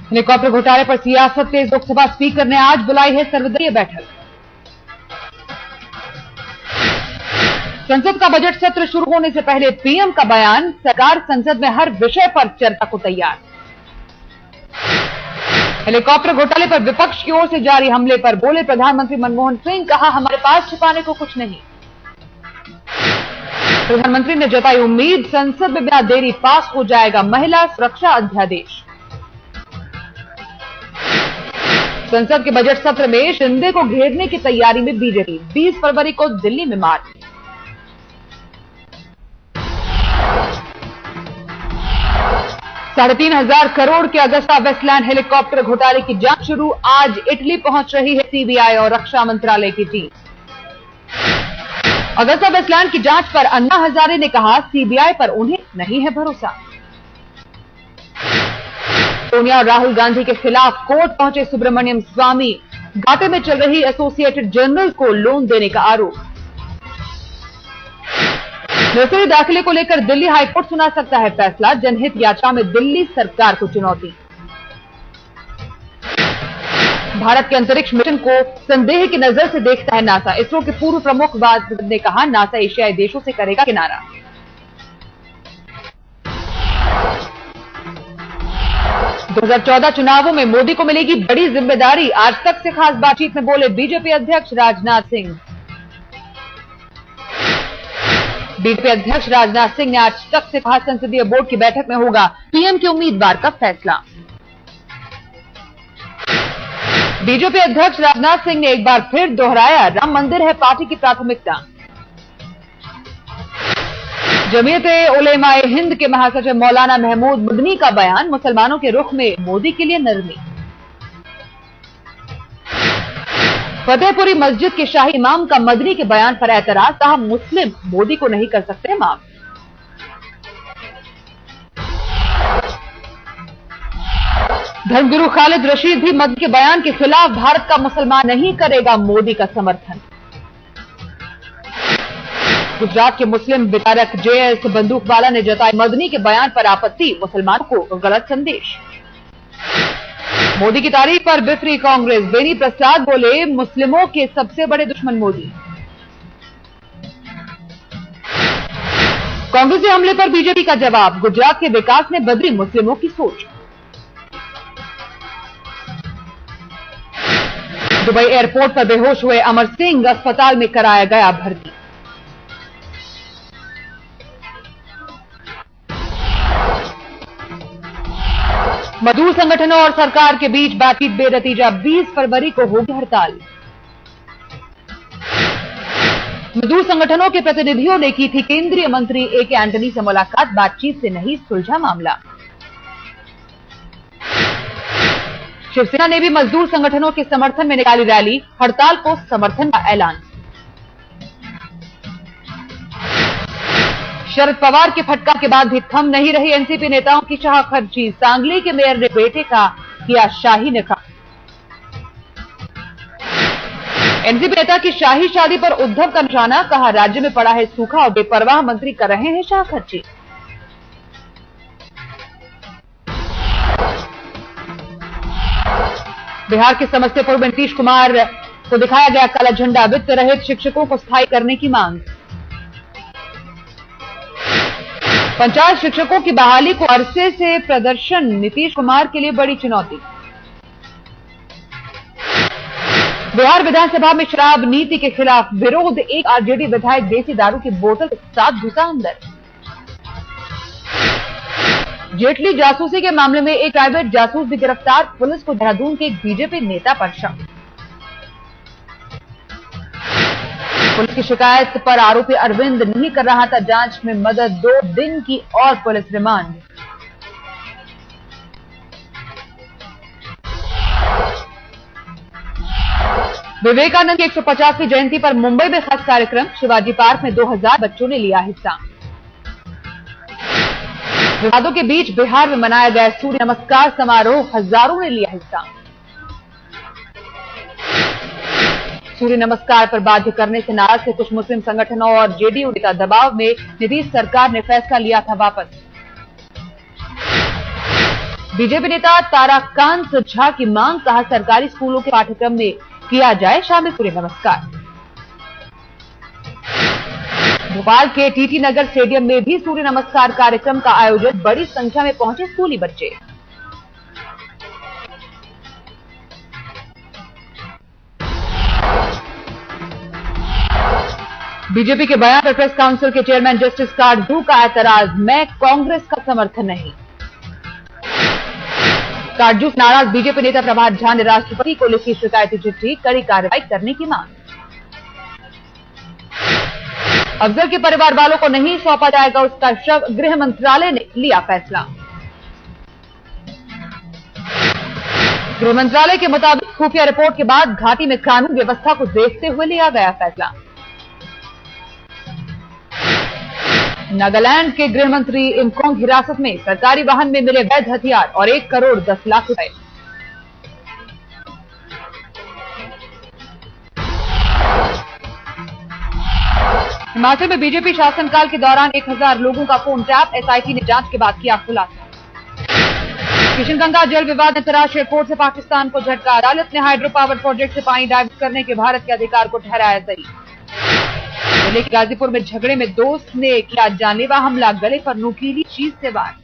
Helicopter घोटाले पर सियासत तेज। लोकसभा स्पीकर ने आज बुलाई है सर्वदलीय बैठक। संसद का बजट सत्र शुरू होने से पहले पीएम का बयान, सरकार संसद में हर विषय पर चर्चा को तैयार। हेलीकॉप्टर घोटाले पर विपक्ष की ओर से जारी हमले पर बोले प्रधानमंत्री मनमोहन सिंह, कहा हमारे पास छिपाने को कुछ नहीं। प्रधानमंत्री ने जताई उम्मीद, संसद में बिना देरी पास हो जाएगा महिला सुरक्षा अध्यादेश। संसद के बजट सत्र में शिंदे को घेरने की तैयारी में बीजेपी। 20 फरवरी को दिल्ली में मार्च। $3,500 करोड़ के अगस्ता वेस्टलैंड हेलीकॉप्टर घोटाले की जांच शुरू। आज इटली पहुंच रही है सीबीआई और रक्षा मंत्रालय की टीम। अगस्ता वेस्टलैंड की जांच पर अन्ना हजारे ने कहा, सीबीआई पर उन्हें नहीं है भरोसा। सोनिया और राहुल गांधी के खिलाफ कोर्ट पहुंचे सुब्रमण्यम स्वामी। घाटे में चल रही एसोसिएटेड जर्नल को लोन देने का आरोप। नर्सरी दाखिले को लेकर दिल्ली हाईकोर्ट सुना सकता है फैसला। जनहित याचिका में दिल्ली सरकार को चुनौती। भारत के अंतरिक्ष मिशन को संदेह की नजर से देखता है नासा। इसरो के पूर्व प्रमुख ने कहा, नासा एशियाई देशों से करेगा किनारा। दो 2014 चुनावों में मोदी को मिलेगी बड़ी जिम्मेदारी। आज तक से खास बातचीत में बोले बीजेपी अध्यक्ष राजनाथ सिंह। बीजेपी अध्यक्ष राजनाथ सिंह ने आज तक से कहा, संसदीय बोर्ड की बैठक में होगा पीएम के उम्मीदवार का फैसला। बीजेपी अध्यक्ष राजनाथ सिंह ने एक बार फिर दोहराया, राम मंदिर है पार्टी की प्राथमिकता। जमीयत-ए-उलेमा-ए हिंद के महासचिव मौलाना महमूद मदनी का बयान, मुसलमानों के रुख में मोदी के लिए नरमी। फतेहपुरी मस्जिद के शाही इमाम का मदनी के बयान पर एतराज, कहा मुस्लिम मोदी को नहीं कर सकते माफ। धर्मगुरु खालिद रशीद भी मदनी के बयान के खिलाफ, भारत का मुसलमान नहीं करेगा मोदी का समर्थन। गुजरात के मुस्लिम विचारक जेएस बंदूकवाला ने जताई मदनी के बयान पर आपत्ति, मुसलमानों को गलत संदेश। मोदी की तारीफ पर बिफरी कांग्रेस। बेनी प्रसाद बोले, मुस्लिमों के सबसे बड़े दुश्मन मोदी। कांग्रेसी हमले पर बीजेपी का जवाब, गुजरात के विकास ने बदली मुस्लिमों की सोच। दुबई एयरपोर्ट पर बेहोश हुए अमर सिंह, अस्पताल में कराया गया भर्ती। मजदूर संगठनों और सरकार के बीच बातचीत बेनतीजा। 20 फरवरी को होगी हड़ताल। मजदूर संगठनों के प्रतिनिधियों ने की थी केंद्रीय मंत्री ए.के. एंटनी से मुलाकात। बातचीत से नहीं सुलझा मामला। शिवसेना ने भी मजदूर संगठनों के समर्थन में निकाली रैली। हड़ताल को समर्थन का ऐलान। शरद पवार के फटकार के बाद भी थम नहीं रही एनसीपी नेताओं की शाह खर्ची। सांगली के मेयर ने बेटे का किया शाही निकाह। एनसीपी नेता की शाही शादी पर उद्धव का निशाना, कहा राज्य में पड़ा है सूखा और बेपरवाह मंत्री कर रहे हैं शाह खर्ची। बिहार के समस्तीपुर में नीतीश कुमार को दिखाया गया काला झंडा। वित्त रहित शिक्षकों को स्थायी करने की मांग। पंचायत शिक्षकों की बहाली को अरसे से प्रदर्शन, नीतीश कुमार के लिए बड़ी चुनौती। बिहार विधानसभा में शराब नीति के खिलाफ विरोध। एक आरजेडी विधायक देसी दारू की बोतल के साथ घुसा अंदर। जेटली जासूसी के मामले में एक प्राइवेट जासूस भी गिरफ्तार। पुलिस को देहरादून के एक बीजेपी नेता पर शक। पुलिस की शिकायत पर आरोपी अरविंद नहीं कर रहा था जांच में मदद। 2 दिन की और पुलिस रिमांड। विवेकानंद की 150वीं जयंती पर मुंबई में खास कार्यक्रम। शिवाजी पार्क में 2000 बच्चों ने लिया हिस्सा। विवादों के बीच बिहार में मनाया गया सूर्य नमस्कार समारोह। हजारों ने लिया हिस्सा। सूर्य नमस्कार पर बाध्य करने से नाराज थे कुछ मुस्लिम संगठनों और जेडीयू नेता। दबाव में नीतीश सरकार ने फैसला लिया था वापस। बीजेपी नेता ताराकांत झा की मांग, कहा सरकारी स्कूलों के पाठ्यक्रम में किया जाए शामिल सूर्य नमस्कार। भोपाल के टीटी नगर स्टेडियम में भी सूर्य नमस्कार कार्यक्रम का आयोजन, बड़ी संख्या में पहुंचे स्कूली बच्चे। बीजेपी के बयान पर प्रेस काउंसिल के चेयरमैन जस्टिस काटजू का एतराज, मैं कांग्रेस का समर्थन नहीं। काटजू से नाराज बीजेपी नेता प्रभात झा ने राष्ट्रपति को लिखी शिकायती चिट्ठी, कड़ी कार्रवाई करने की मांग। अफजल के परिवार वालों को नहीं सौंपा जाएगा उसका शव, गृह मंत्रालय ने लिया फैसला। गृह मंत्रालय के मुताबिक खुफिया रिपोर्ट के बाद घाटी में कानून व्यवस्था को देखते हुए लिया गया फैसला। नागालैंड के गृह मंत्री इमकोंग हिरासत में, सरकारी वाहन में मिले वैध हथियार और 1 करोड़ 10 लाख रुपए। हिमाचल में बीजेपी शासनकाल के दौरान 1000 लोगों का फोन टैप, एसआईटी ने जांच के बाद किया खुलासा। किशनगंगा जल विवाद में अंतर्राष्ट्रीय कोर्ट से पाकिस्तान को झटका, अदालत ने हाइड्रो पावर प्रोजेक्ट से पानी डाइवर्ट करने के भारत के अधिकार को ठहराया सही। जिले के गाजीपुर में झगड़े में दोस्त ने किया जानलेवा हमला, गले पर नुकीली चीज से वार।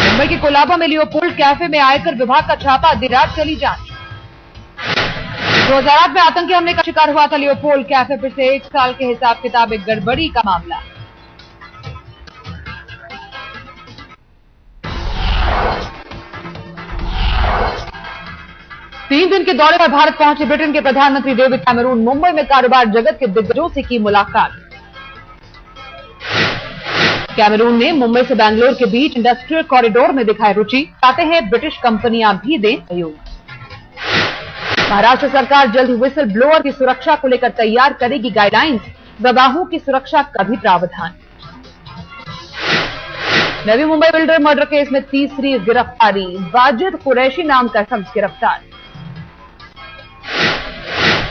मुंबई के कोलाबा में लियोपोल्ड कैफे में आयकर विभाग का छापा, देर रात चली जांच। 2008 में आतंकी हमले का शिकार हुआ था लियोपोल्ड कैफे, फिर से 1 साल के हिसाब किताब एक गड़बड़ी का मामला। तीन दिन के दौरे पर भारत पहुंचे ब्रिटेन के प्रधानमंत्री डेविड कैमरून, मुंबई में कारोबार जगत के दिग्गजों से की मुलाकात। कैमरून ने मुंबई से बैंगलोर के बीच इंडस्ट्रियल कॉरिडोर में दिखाई रुचि, चाहते हैं ब्रिटिश कंपनियां भी दें सहयोग। महाराष्ट्र सरकार जल्द व्हिसल ब्लोअर की सुरक्षा को लेकर तैयार करेगी गाइडलाइंस, गवाहों की सुरक्षा का भी प्रावधान। Navi Mumbai builder murder case में तीसरी गिरफ्तारी, वाजिद कुरैशी नाम का शख्स गिरफ्तार।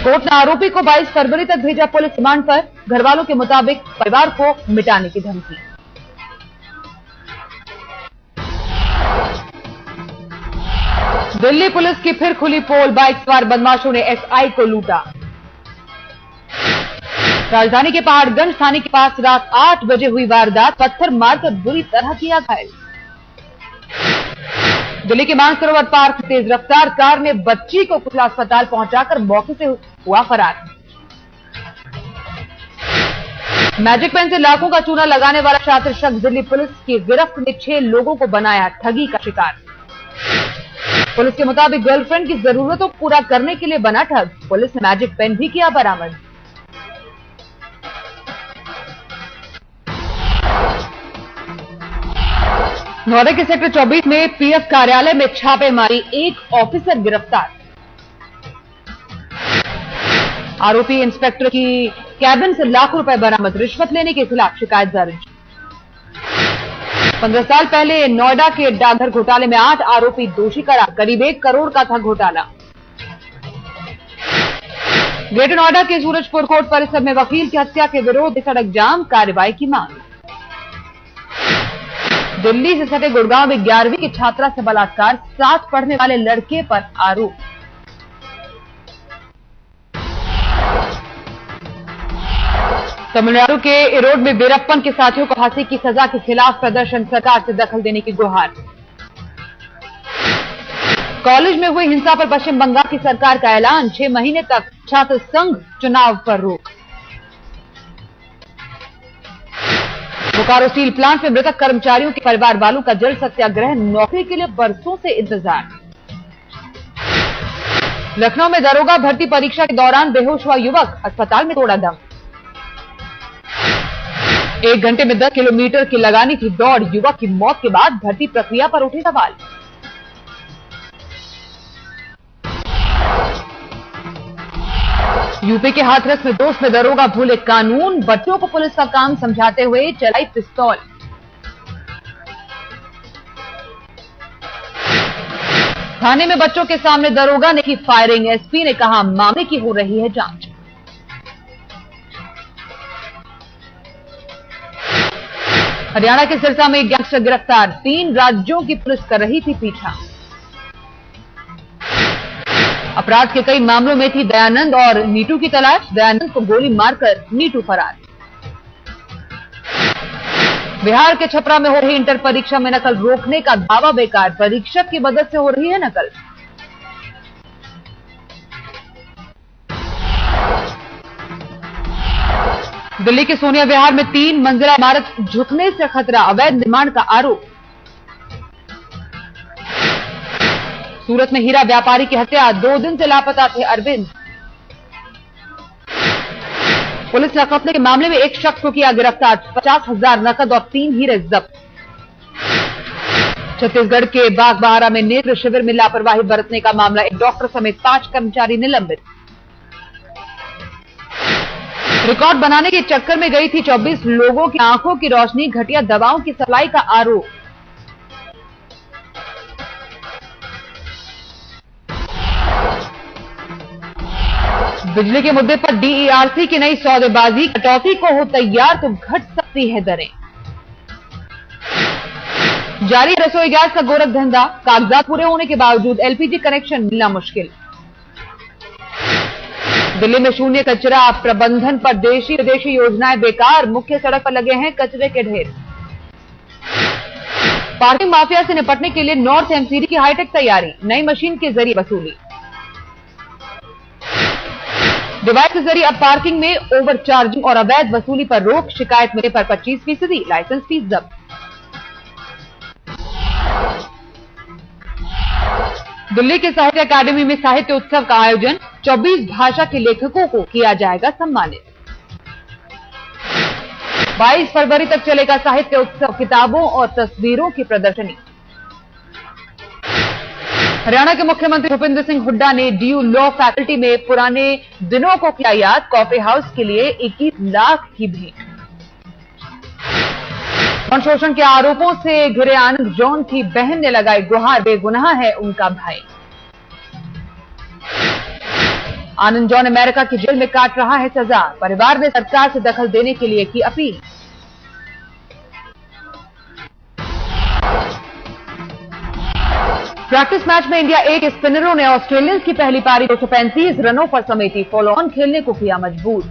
कोर्ट ने आरोपी को 22 फरवरी तक भेजा पुलिस रिमांड पर, घरवालों के मुताबिक परिवार को मिटाने की धमकी। दिल्ली पुलिस की फिर खुली पोल, बाइक सवार बदमाशों ने एसआई को लूटा। राजधानी के पहाड़गंज थाने के पास रात 8 बजे हुई वारदात, पत्थर मारकर बुरी तरह किया घायल। दिल्ली के मानसरोवर पार्क में तेज रफ्तार कार ने बच्ची को कुचला, अस्पताल पहुंचाकर मौके से हुआ फरार। मैजिक पेन से लाखों का चूना लगाने वाला शातिर शख्स दिल्ली पुलिस की गिरफ्त में 6 लोगों को बनाया ठगी का शिकार। पुलिस के मुताबिक गर्लफ्रेंड की जरूरतों को पूरा करने के लिए बना ठग, पुलिस ने मैजिक पेन भी किया बरामद। नोएडा के सेक्टर 24 में पीएफ कार्यालय में छापेमारी, 1 ऑफिसर गिरफ्तार। आरोपी इंस्पेक्टर की कैबिन से लाखों रुपए बरामद, रिश्वत लेने के खिलाफ शिकायत दर्ज। 15 साल पहले नोएडा के डाकघर घोटाले में 8 आरोपी दोषी करार, करीब 1 करोड़ का था घोटाला। ग्रेटर नोएडा के सूरजपुर कोर्ट परिसर में वकील की हत्या के विरोध में सड़क जाम, कार्रवाई की मांग। दिल्ली से सटे गुड़गांव में 11वीं की छात्रा से बलात्कार, साथ पढ़ने वाले लड़के पर आरोप। तमिलनाडु के इरोड में वीरप्पन के साथियों को फांसी की सजा के खिलाफ प्रदर्शन, सरकार से दखल देने की गुहार। कॉलेज में हुई हिंसा पर पश्चिम बंगाल की सरकार का ऐलान, 6 महीने तक छात्र संघ चुनाव पर रोक। बोकारो स्टील प्लांट में मृतक कर्मचारियों के परिवार वालों का जल सत्याग्रह, नौकरी के लिए बरसों से इंतजार। लखनऊ में दरोगा भर्ती परीक्षा के दौरान बेहोश हुआ युवक, अस्पताल में तोड़ा दम। 1 घंटे में 10 किलोमीटर की लगानी थी दौड़, युवक की मौत के बाद भर्ती प्रक्रिया पर उठे सवाल। यूपी के हाथरस में दोस्त में दरोगा भूले कानून, बच्चों को पुलिस का काम समझाते हुए चलाई पिस्तौल। थाने में बच्चों के सामने दरोगा ने की फायरिंग, एसपी ने कहा मामले की हो रही है जांच। हरियाणा के सिरसा में गैंगस्टर गिरफ्तार, 3 राज्यों की पुलिस कर रही थी पीछा। अपराध के कई मामलों में थी दयानंद और नीटू की तलाश, दयानंद को गोली मारकर नीटू फरार। बिहार के छपरा में हो रही इंटर परीक्षा में नकल रोकने का दावा बेकार, परीक्षक की मदद से हो रही है नकल। दिल्ली के सोनिया विहार में 3 मंजिला इमारत झुकने से खतरा, अवैध निर्माण का आरोप। सूरत में हीरा व्यापारी की हत्या, 2 दिन से लापता थे अरविंद। पुलिस ने खतने के मामले में एक शख्स को किया गिरफ्तार, 50,000 नकद और 3 हीरे जब्त। छत्तीसगढ़ के बागबाहरा में नेत्र शिविर में लापरवाही बरतने का मामला, एक डॉक्टर समेत 5 कर्मचारी निलंबित। रिकॉर्ड बनाने के चक्कर में गई थी 24 लोगों की आंखों की रोशनी, घटिया दवाओं की सप्लाई का आरोप। बिजली के मुद्दे पर डीईआरसी की नई सौदेबाजी, कटौती को हो तैयार तो घट सकती है दरें। जारी रसोई गैस का गोरख धंधा, कागजात पूरे होने के बावजूद एलपीजी कनेक्शन मिलना मुश्किल। दिल्ली में शून्य कचरा प्रबंधन पर देशी विदेशी योजनाएं बेकार, मुख्य सड़क पर लगे हैं कचरे के ढेर। पार्किंग माफिया से निपटने के लिए नॉर्थ एमसीडी की हाईटेक तैयारी, नई मशीन के जरिए वसूली। डिवाइस के जरिए अब पार्किंग में ओवर चार्जिंग और अवैध वसूली पर रोक, शिकायत मिलने पर 25%, लाइसेंस फीस जब्त। दिल्ली के साहित्य अकादमी में साहित्य उत्सव का आयोजन, 24 भाषा के लेखकों को किया जाएगा सम्मानित। 22 फरवरी तक चलेगा साहित्य उत्सव, किताबों और तस्वीरों की प्रदर्शनी। हरियाणा के मुख्यमंत्री भूपेंद्र सिंह हुड्डा ने डीयू लॉ फैकल्टी में पुराने दिनों को किया याद, कॉफी हाउस के लिए 21 लाख की भेंट। यौन शोषण के आरोपों से घिरे आनंद जॉन की बहन ने लगाई गुहार, बेगुनाह है उनका भाई। आनंद जॉन अमेरिका की जेल में काट रहा है सजा, परिवार ने सरकार से दखल देने के लिए की अपील। प्रैक्टिस मैच में इंडिया ए के स्पिनरों ने ऑस्ट्रेलियंस की पहली पारी 235 रनों पर समेटी, फॉलो ऑन खेलने को किया मजबूर।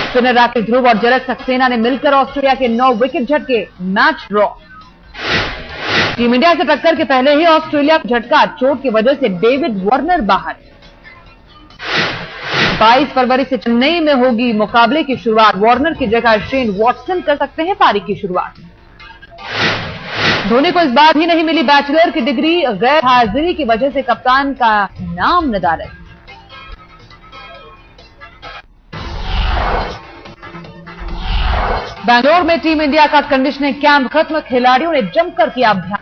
स्पिनर राकेश ध्रुव और जलज सक्सेना ने मिलकर ऑस्ट्रेलिया के 9 विकेट झटके, मैच ड्रॉ। टीम इंडिया से टक्कर के पहले ही ऑस्ट्रेलिया को झटका, चोट की वजह से डेविड वार्नर बाहर। 22 फरवरी से चेन्नई में होगी मुकाबले की शुरुआत, वार्नर की जगह शेन वॉटसन कर सकते हैं पारी की शुरुआत। धोनी को इस बार भी नहीं मिली बैचलर की डिग्री, गैर हाजिरी की वजह से कप्तान का नाम नदारद। बैंगलोर में टीम इंडिया का कंडीशनिंग कैंप खत्म, खिलाड़ियों ने जमकर किया अभ्यास।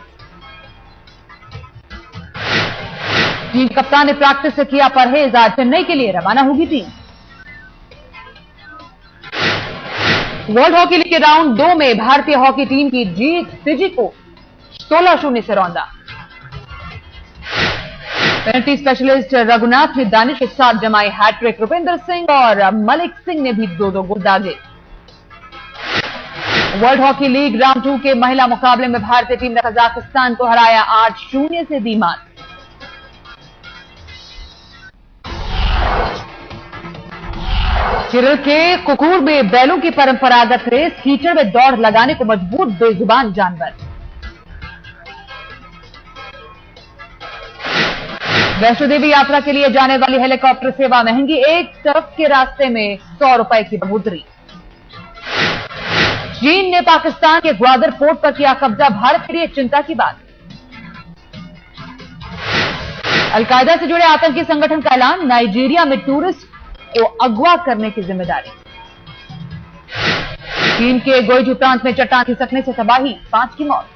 टीम कप्तान ने प्रैक्टिस से किया परहेज, आज चेन्नई के लिए रवाना होगी टीम। वर्ल्ड हॉकी लीग के राउंड 2 में भारतीय हॉकी टीम की जीत, फिजी को 16-0 से रौंदा। पेनल्टी स्पेशलिस्ट रघुनाथ ने दानिश के साथ जमाई हैट्रिक, रुपेंद्र सिंह और मलिक सिंह ने भी 2-2 गोल दागे। वर्ल्ड हॉकी लीग राउंड 2 के महिला मुकाबले में भारतीय टीम ने कजाकिस्तान को हराया, 8-0 से दी मात। केरल के कुकूर में बैलों की परंपरागत रेस, कीचड़ में दौड़ लगाने को मजबूर बेजुबान जानवर। वैष्णो देवी यात्रा के लिए जाने वाली हेलीकॉप्टर सेवा महंगी, एक तरफ के रास्ते में 100 रुपए की बढ़ोतरी। चीन ने पाकिस्तान के ग्वादर पोर्ट पर किया कब्जा, भारत के लिए चिंता की बात। अलकायदा से जुड़े आतंकी संगठन का ऐलान, नाइजीरिया में टूरिस्ट को अगवा करने की जिम्मेदारी। चीन के गोइजू प्रांत में चट्टान खिसकने से तबाही, 5 की मौत।